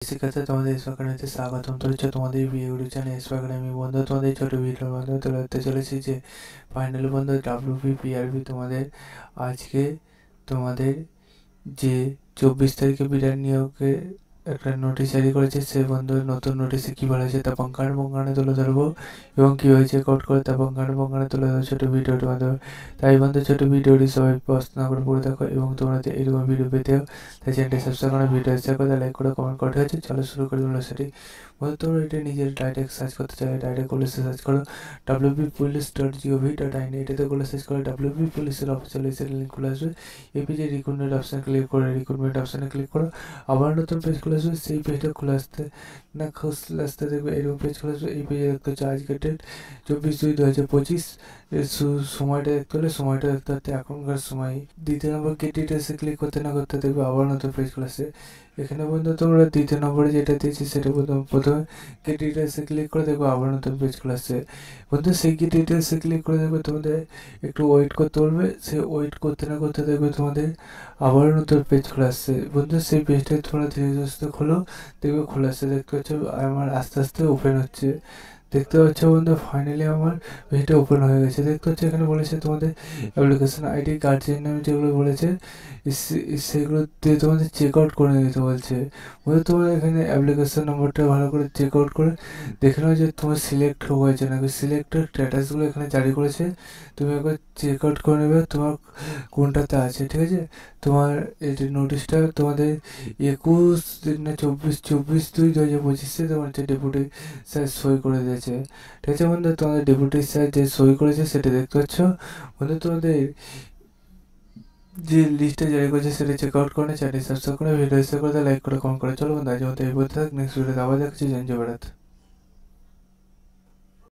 শিক্ষার্থী তোমাদের এসপাকানিতে স্বাগতম। তো হচ্ছে তোমাদের ভিডিও চ্যানেল এসপাকানি বন্ধু তোমাদের ছোট ভিডিও বন্ধু তোলাতে চলেছি যে ফাইনাল বন্ধু WPPRB তোমাদের আজকে তোমাদের যে 24 তারিখে বিদায় নিয়োগে একটা নোটিশ জারি করেছে, সেই বন্ধু নতুন নোটিশে কী বলা হয়েছে তা পঙ্খানে তুলে ধরবো এবং কী হয়েছে কোড করে তা পঙ্খানে তুলে ধরবো ছোটো ভিডিওটি মাধ্যমে। তাই বন্ধু ছোটো ভিডিওটি সবাই পছন্দ করে পড়ে দেখো এবং তোমরা এরকম ভিডিও পেতেও তাই চ্যানেলটি সাবস্ক্রাইব করে ভিডিও শেয়ার করে লাইক করে কমেন্ট করে হয়েছে। চলো শুরু করে দিল সেটি বন্ধু। তোমরা এটা নিজের ডাইরেক্ট সার্চ করতে চাই, ডাইরেক্ট করলে সার্চ করো wppolice.gov.in, এটাতে করলে সার্চ করো WP পুলিশের অফিসিয়াল ওয়েবসাইট লিঙ্ক খুলে আসবে। এই পেজে রিক্রুটমেন্ট অপশানে ক্লিক করে রিক্রুটমেন্ট অপশানে ক্লিক করো, আবার নতুন পেজ খুলে আসবে। সেই পেজটা খুলে আসতে দেখবে এরকম পেজ খুলে আসবে। এই পেজে দেখতে হচ্ছে আজকের ডেট 24/2/2025, সময়টা দেখতে হলে সময়টা দেখতে হতে এখনকার সময় 2 নম্বর গেট ডিটেলসে ক্লিক করতে না করতে দেখবে আবার নতুন পেজ খুলে আসে। এখানে বন্ধু তোমরা 2 নম্বরে যেটা দিয়েছি সেটা প্রথমে গেট ডিটেলসে ক্লিক করে দেখবে আবার নতুন পেজ খুলে আসছে। বন্ধু সেই গেট ডিটেলসে ক্লিক করে দেখবে তোমাদের একটু ওয়েট করতে বলবে, সে ওয়েট করতে না করতে দেখবে তোমাদের আবার নতুন পেজ খুলে আসছে। বন্ধু সেই পেজটা তোমরা ধীরে সুস্থে খোলো, দেখবে খুলে আসছে। দেখতে পাচ্ছ আমার আস্তে আস্তে ওপেন হচ্ছে। দেখতে পাচ্ছ বন্ধু ফাইনালি আমার পেজটা ওপেন হয়ে গেছে। দেখতে হচ্ছে এখানে বলেছে তোমাদের অ্যাপ্লিকেশন আইডি গার্জিয়ান নামে যেগুলো বলেছে সেগুলো দিয়ে তোমাদের চেক আউট করে নিতে বলছে। বন্ধু তোমার এখানে অ্যাপ্লিকেশন নম্বরটা ভালো করে চেক আউট করে দেখে নাও যে তোমার সিলেক্ট হয়েছে নাকি। সিলেক্টের স্ট্যাটাসগুলো এখানে জারি করেছে, তুমি একবার চেক আউট করে নেবে তোমার কোনটাতে আছে, ঠিক আছে। তোমার এই যে নোটিশটা তোমাদের 24/2/2025 তোমার হচ্ছে ডেপুটি স্যার সই করে দিয়েছে, ঠিক আছে বন্ধু। তোমাদের ডেপুটি স্যার যে সই করেছে সেটা দেখতে পাচ্ছ বন্ধু। তোমাদের যে লিস্টটা জারি করেছে সেটা চেক আউট করে চ্যানেল সাবস্ক্রাইব করে ভিডিও শেয়ার করে লাইক করে কমেন্ট করে। চলো বন্ধু আজ মতো এই বলতে থাক, নেক্সট ভিডিওতে আবার দেখছি। জয় ভারত।